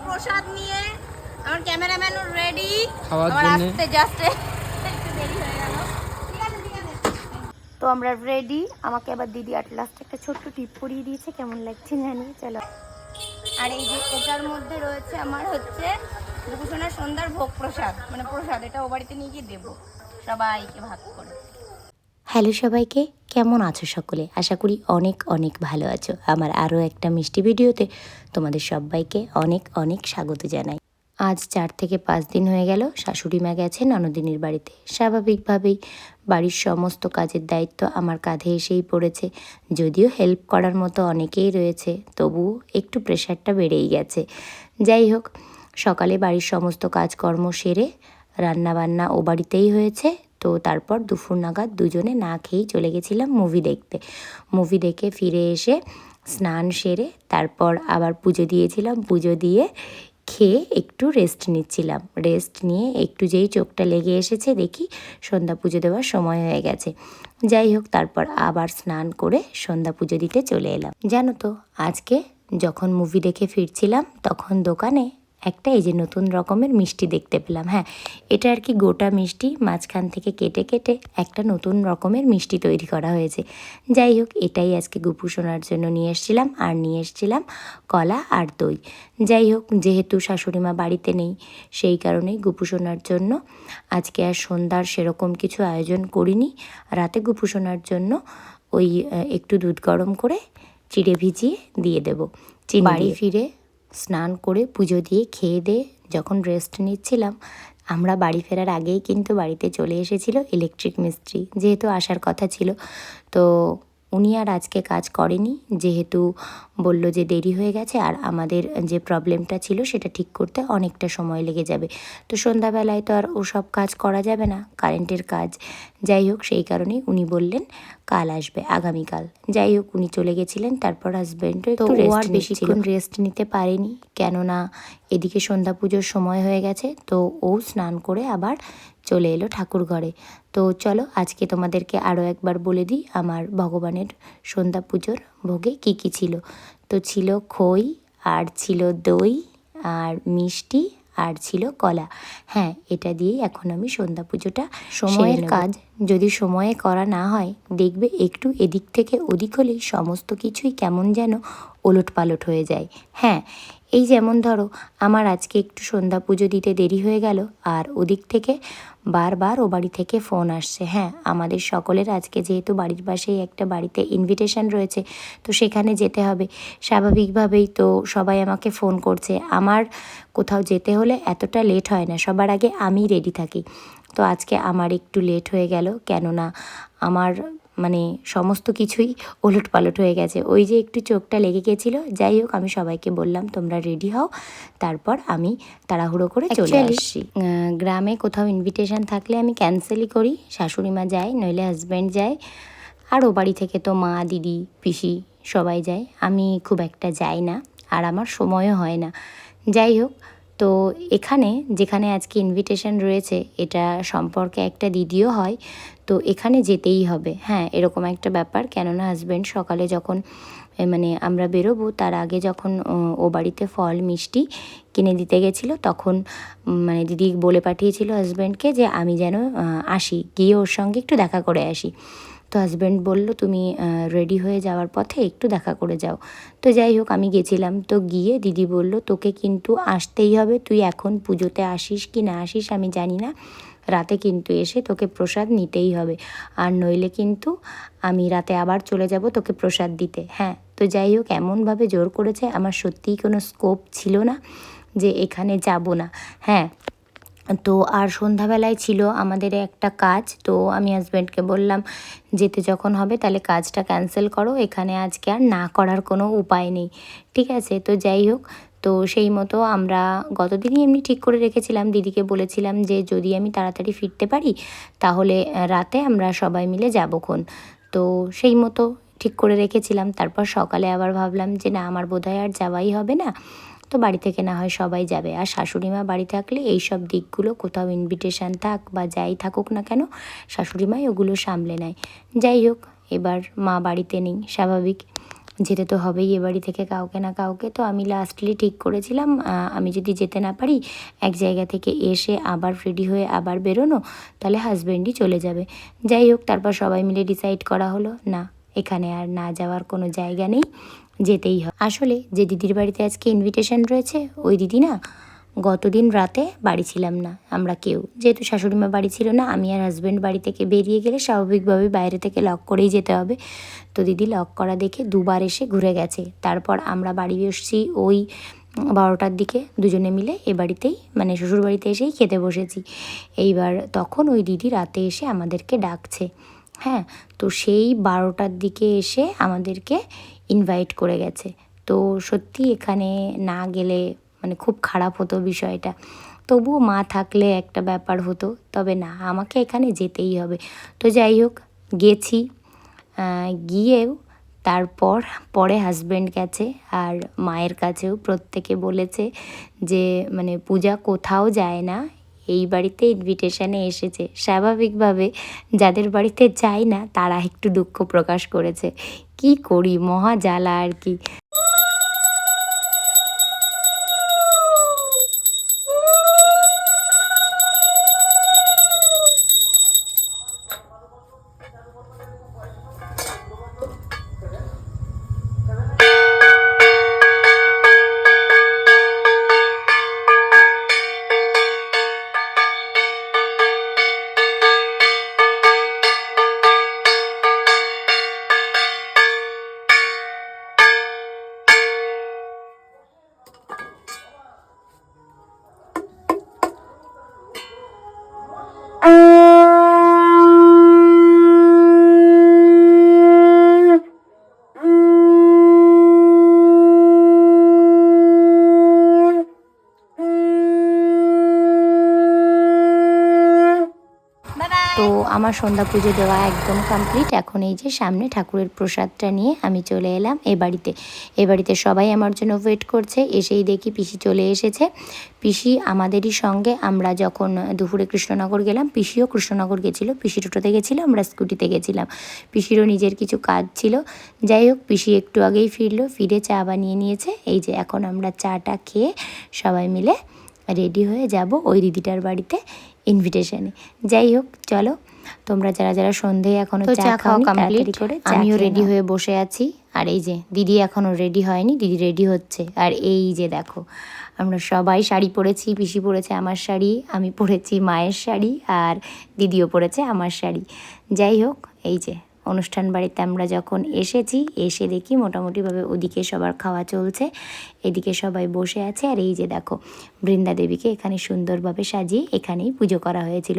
প্রসাদ নিয়ে আমার ক্যামেরাম্যানও রেডি খাওয়ার আমার জন্য আসতে জাস্ট একটু দেরি হয়ে গেল। ঠিক আছে তো আমরা রেডি। আমাকে আবার দিদি আট লাস্ট একটা ছোট্ট টিপ পরিয়ে দিয়েছে, কেমন লাগছে জানি। চলো। আর এই যে এটার মধ্যে রয়েছে আমার হচ্ছে দুপুরসোনার সন্ধ্যার ভোগ প্রসাদ, মানে প্রসাদ, এটা ও বাড়িতে নিয়ে গিয়ে দেবো সবাইকে ভাগ করে। হ্যালো সবাইকে, কেমন আছো সকলে? আশা করি অনেক অনেক ভালো আছো। আমার আরও একটা মিষ্টি ভিডিওতে তোমাদের সবাইকে অনেক অনেক স্বাগত জানাই। আজ 4 থেকে 5 দিন হয়ে গেল শাশুড়ি মা গেছে ননদিনীর বাড়িতে। স্বাভাবিকভাবেই বাড়ির সমস্ত কাজের দায়িত্ব আমার কাঁধে এসেই পড়েছে। যদিও হেল্প করার মতো অনেকেই রয়েছে, তবুও একটু প্রেশারটা বেড়েই গেছে। যাই হোক, সকালে বাড়ির সমস্ত কাজকর্ম সেরে রান্নাবান্না ও বাড়িতেই হয়েছে। তো তারপর দুপুর নাগাদ দুজনে না খেয়েই চলে গেছিলাম মুভি দেখতে। মুভি দেখে ফিরে এসে স্নান সেরে তারপর আবার পুজো দিয়েছিলাম। পুজো দিয়ে খেয়ে একটু রেস্ট নিচ্ছিলাম। রেস্ট নিয়ে একটু যেই চোখটা লেগে এসেছে দেখি সন্ধ্যা পুজো দেওয়ার সময় হয়ে গেছে। যাই হোক, তারপর আবার স্নান করে সন্ধ্যা পুজো দিতে চলে এলাম। জানো তো, আজকে যখন মুভি দেখে ফিরছিলাম তখন দোকানে একটা এই যে নতুন রকমের মিষ্টি দেখতে পেলাম। হ্যাঁ, এটা আর কি গোটা মিষ্টি, মাঝখান থেকে কেটে কেটে একটা নতুন রকমের মিষ্টি তৈরি করা হয়েছে। যাই হোক, এটাই আজকে গুপু সোনার জন্য নিয়ে এসেছিলাম। আর নিয়ে এসেছিলাম কলা আর দই। যাই হোক, যেহেতু শাশুড়িমা বাড়িতে নেই, সেই কারণেই গুপু সোনার জন্য আজকে আর সন্ধ্যার সেরকম কিছু আয়োজন করিনি। রাতে গুপু সোনার জন্য ওই একটু দুধ গরম করে চিড়ে ভিজিয়ে দিয়ে দেবো। বাড়ি ফিরে স্নান করে পুজো দিয়ে খেয়ে দিয়ে যখন রেস্ট নিচ্ছিলাম, আমরা বাড়ি ফেরার আগেই কিন্তু বাড়িতে চলে এসেছিল ইলেকট্রিক মিস্ত্রি। যেহেতু আসার কথা ছিল, তো উনি আর আজকে কাজ করেনি, যেহেতু বলল যে দেরি হয়ে গেছে আর আমাদের যে প্রবলেমটা ছিল সেটা ঠিক করতে অনেকটা সময় লেগে যাবে। তো সন্ধ্যাবেলায় তো আর ওসব কাজ করা যাবে না, কারেন্টের কাজ। যাই হোক, সেই কারণেই উনি বললেন কাল আসবে, আগামীকাল। যাই হোক, উনি চলে গেছিলেন। তারপর হাজব্যান্ডও একটু রেস্ট, বেশিক্ষণ রেস্ট নিতে পারেনি, কেননা এদিকে সন্ধ্যা পুজোর সময় হয়ে গেছে। তো ও স্নান করে আবার চলে এলো ঠাকুর ঘরে। তো চলো আজকে তোমাদেরকে আরও একবার বলে দিই আমার ভগবানের সন্ধ্যা পুজোর ভোগে কী কী ছিল। তো ছিল খই, আর ছিল দই, আর মিষ্টি, আর ছিল কলা। হ্যাঁ, এটা দিয়েই এখন আমি সন্ধ্যা পুজোটা সময়ের কাজ যদি সময়ে করা না হয়, দেখবে একটু এদিক থেকে ওদিক হলেই সমস্ত কিছুই কেমন যেন ওলটপালট হয়ে যায়। হ্যাঁ, এই যেমন ধরো আমার আজকে একটু সন্ধ্যা পুজো দিতে দেরি হয়ে গেল, আর ওদিক থেকে বারবার ও বাড়ি থেকে ফোন আসছে। হ্যাঁ, আমাদের সকলের আজকে যেহেতু বাড়ির পাশেই একটা বাড়িতে ইনভিটেশন রয়েছে, তো সেখানে যেতে হবে। স্বাভাবিকভাবেই তো সবাই আমাকে ফোন করছে। আমার কোথাও যেতে হলে এতটা লেট হয় না, সবার আগে আমি রেডি থাকি। তো আজকে আমার একটু লেট হয়ে গেল, কেননা আমার মানে সমস্ত কিছুই ওলটপালট হয়ে গেছে। ওই যে একটু চোখটা লেগে গেছিলো। যাই হোক, আমি সবাইকে বললাম তোমরা রেডি হও, তারপর আমি তাড়াহুড়ো করে চলে আসছি। গ্রামে কোথাও ইনভিটেশন থাকলে আমি ক্যান্সেলই করি, শাশুড়ি মা যায়, নইলে হাজব্যান্ড যায়। আর ও বাড়ি থেকে তো মা, দিদি, পিসি সবাই যায়, আমি খুব একটা যাই না, আর আমার সময়ও হয় না। যাই হোক, তো এখানে যেখানে আজকে ইনভিটেশন রয়েছে, এটা সম্পর্কে একটা দিদিও হয়, তো এখানে যেতেই হবে। হ্যাঁ, এরকম একটা ব্যাপার। কেননা হাজব্যান্ড সকালে যখন মানে আমরা বেরোবো তার আগে যখন ও বাড়িতে ফল মিষ্টি কিনে দিতে গেছিলো, তখন মানে দিদি বলে পাঠিয়েছিল হাজব্যান্ডকে যে আমি যেন আসি, গিয়ে ওর সঙ্গে একটু দেখা করে আসি। তো হাজব্যান্ড বলল তুমি রেডি হয়ে যাওয়ার পথে একটু দেখা করে যাও। তো যাই হোক, আমি গেছিলাম। তো গিয়ে দিদি বলল তোকে কিন্তু আসতেই হবে, তুই এখন পুজোতে আসিস কি না আসিস আমি জানি না, রাতে কিন্তু এসে তোকে প্রসাদ নিতেই হবে, আর নইলে কিন্তু আমি রাতে আবার চলে যাব তোকে প্রসাদ দিতে। হ্যাঁ, তো যাই হোক, এমনভাবে জোর করেছে, আমার সত্যিই কোনো স্কোপ ছিল না যে এখানে যাব না। হ্যাঁ, তো আর সন্ধ্যাবেলায় ছিল আমাদের একটা কাজ। তো আমি হাজব্যান্ডকে বললাম যেতে যখন হবে তাহলে কাজটা ক্যান্সেল করো, এখানে আজকে আর না করার কোনো উপায় নেই। ঠিক আছে, তো যাই হোক, তো সেই মতো আমরা গতদিনই এমনি ঠিক করে রেখেছিলাম, দিদিকে বলেছিলাম যে যদি আমি তাড়াতাড়ি ফিরতে পারি তাহলে রাতে আমরা সবাই মিলে যাবোক্ষণ। তো সেই মতো ঠিক করে রেখেছিলাম। তারপর সকালে আবার ভাবলাম যে না, আমার বোধহয় আর যাওয়াই হবে না, তো বাড়ি থেকে না হয় সবাই যাবে। আর শাশুড়ি মা বাড়ি থাকলে এই সব দিকগুলো, কোথাও ইনভিটেশন থাক বা যাই থাকুক না কেন, শাশুড়ি মাই ওগুলো সামলে নেয়। যাই হোক, এবার মা বাড়িতে নেই, স্বাভাবিক। যেতে তো হবেই এ বাড়ি থেকে কাউকে না কাউকে। তো আমি লাস্টলি ঠিক করেছিলাম আমি যদি যেতে না পারি এক জায়গা থেকে এসে আবার রেডি হয়ে আবার বেরোনো, তাহলে হাজব্যান্ডই চলে যাবে। যাই হোক, তারপর সবাই মিলে ডিসাইড করা হলো না, এখানে আর না যাওয়ার কোনো জায়গা নেই, যেতেই হয়। আসলে যে দিদির বাড়িতে আজকে ইনভিটেশন রয়েছে, ওই দিদি না গতদিন রাতে বাড়ি ছিলাম না আমরা কেউ, যেহেতু শাশুড়িমা বাড়ি ছিল না, আমি আর হাজব্যান্ড বাড়ি থেকে বেরিয়ে গেলে স্বাভাবিকভাবে বাইরে থেকে লক করেই যেতে হবে। তো দিদি লক করা দেখে দুবার এসে ঘুরে গেছে। তারপর আমরা বাড়ি এসেছি ওই 12টার দিকে, দুজনে মিলে এ বাড়িতেই মানে শ্বশুর বাড়িতে এসেই খেতে বসেছি। এইবার তখন ওই দিদি রাতে এসে আমাদেরকে ডাকছে। হ্যাঁ, তো সেই 12টার দিকে এসে আমাদেরকে ইনভাইট করে গেছে। তো সত্যি এখানে না গেলে মানে খুব খারাপ হতো বিষয়টা। তবুও মা থাকলে একটা ব্যাপার হতো, তবে না, আমাকে এখানে যেতেই হবে। তো যাই হোক, গেছি। গিয়েও তারপর পরে হাজব্যান্ড গেছে আর মায়ের কাছেও প্রত্যেকে বলেছে যে মানে পূজা কোথাও যায় না, এই বাড়িতে ইনভিটেশনে এসেছে। স্বাভাবিকভাবে যাদের বাড়িতে যাই না তারা একটু দুঃখ প্রকাশ করেছে। কি করি, মহা জ্বালা আর কি। তো আমার সন্ধ্যা পুজো দেওয়া একদম কমপ্লিট। এখন এই যে সামনে ঠাকুরের প্রসাদটা নিয়ে আমি চলে এলাম এ বাড়িতে। এ বাড়িতে সবাই আমার জন্য ওয়েট করছে। এসেই দেখি পিসি চলে এসেছে। পিসি আমাদেরই সঙ্গে, আমরা যখন দুপুরে কৃষ্ণনগর গেলাম, পিসিও কৃষ্ণনগর গেছিলো। পিসি টোটোতে গেছিলো, আমরা স্কুটিতে গেছিলাম। পিসিরও নিজের কিছু কাজ ছিল। যাই হোক, পিসি একটু আগেই ফিরলো, ফিরে চা বানিয়ে নিয়েছে। এই যে এখন আমরা চাটা খেয়ে সবাই মিলে রেডি হয়ে যাব ওই দিদিটার বাড়িতে ইনভিটেশনে। যাই হোক, চলো তোমরা যারা যারা সন্ধে এখনো চা খাও কমপ্লিট করে, আমিও রেডি হয়ে বসে আছি। আর এই যে দিদি এখনো রেডি হয়নি, দিদি রেডি হচ্ছে। আর এই যে দেখো, আমরা সবাই শাড়ি পরেছি। পিসি পরেছে আমার শাড়ি, আমি পরেছি মায়ের শাড়ি, আর দিদিও পরেছে আমার শাড়ি। যাই হোক, এই যে অনুষ্ঠান বাড়িতে আমরা যখন এসেছি, এসে দেখি মোটামুটিভাবে ওদিকে সবার খাওয়া চলছে, এদিকে সবাই বসে আছে। আর এই যে দেখো, বৃন্দা দেবীকে এখানে সুন্দরভাবে সাজিয়ে এখানেই পুজো করা হয়েছিল।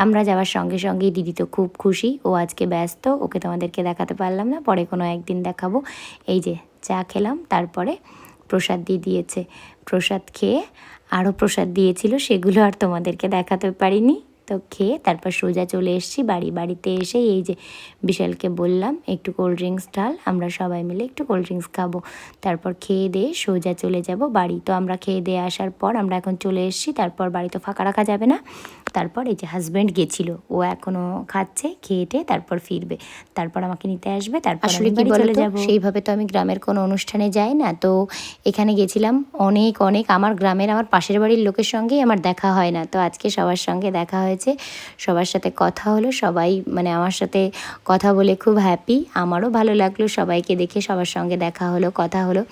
আমরা যাওয়ার সঙ্গে সঙ্গেই দিদি তো খুব খুশি। ও আজকে ব্যস্ত, ওকে তোমাদেরকে দেখাতে পারলাম না, পরে কোনো একদিন দেখাবো। এই যে চা খেলাম, তারপরে প্রসাদ দিয়ে দিয়েছে। প্রসাদ খেয়ে আরও প্রসাদ দিয়েছিল, সেগুলো আর তোমাদেরকে দেখাতে পারিনি। তো খেয়ে তারপর সোজা চলে এসেছি বাড়িতে এসে এই যে বিশালকে বললাম একটু কোল্ড ড্রিঙ্কস ঢাল, আমরা সবাই মিলে একটু কোল্ড ড্রিঙ্কস খাবো। তারপর খেয়ে দিয়ে সোজা চলে যাব বাড়ি। তো আমরা খেয়ে দিয়ে আসার পর আমরা এখন চলে এসেছি। তারপর বাড়ি তো ফাঁকা রাখা যাবে না। তারপর এই যে হাজব্যান্ড গেছিলো, ও এখনও খাচ্ছে, খেয়ে তারপর ফিরবে, তারপর আমাকে নিতে আসবে, তারপর আসলে কি চলে যাব। সেইভাবে তো আমি গ্রামের কোনো অনুষ্ঠানে যাই না, তো এখানে গেছিলাম। অনেক আমার গ্রামের, আমার পাশের বাড়ির লোকের সঙ্গেই আমার দেখা হয় না। তো আজকে সবার সঙ্গে দেখা হয়েছে, সবার সাথে কথা হলো। সবাই মানে আমার সাথে কথা বলে খুব হ্যাপি, আমারও ভালো লাগলো। সবাইকে দেখে সবার সঙ্গে দেখা হলো, কথা হলো।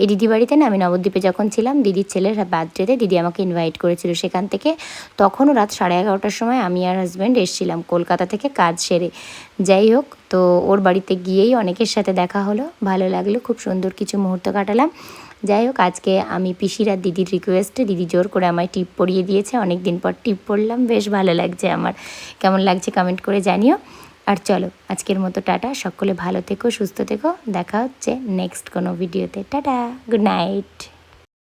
এই দিদি বাড়িতে না আমি নবদ্বীপে যখন ছিলাম, দিদির ছেলের বার্থডেতে দিদি আমাকে ইনভাইট করেছিল সেখান থেকে। তখনও রাত 11:30টার সময় আমি আর হাজব্যান্ড এসেছিলাম কলকাতা থেকে কাজ সেরে। যাই হোক, তো ওর বাড়িতে গিয়েই অনেকের সাথে দেখা হলো, ভালো লাগলো, খুব সুন্দর কিছু মুহূর্ত কাটালাম। যাই হোক, আজকে আমি পিসির আর দিদির রিকোয়েস্টে দিদি জোর করে আমায় টিপ পরিয়ে দিয়েছে। অনেক দিন পর টিপ পরলাম, বেশ ভালো লাগছে আমার। কেমন লাগছে কমেন্ট করে জানিও। আর চলো আজকের মতো টাটা, সকলে ভালো থেকো, সুস্থ থেকো। দেখা হচ্ছে নেক্সট কোনো ভিডিওতে। Tata, good night.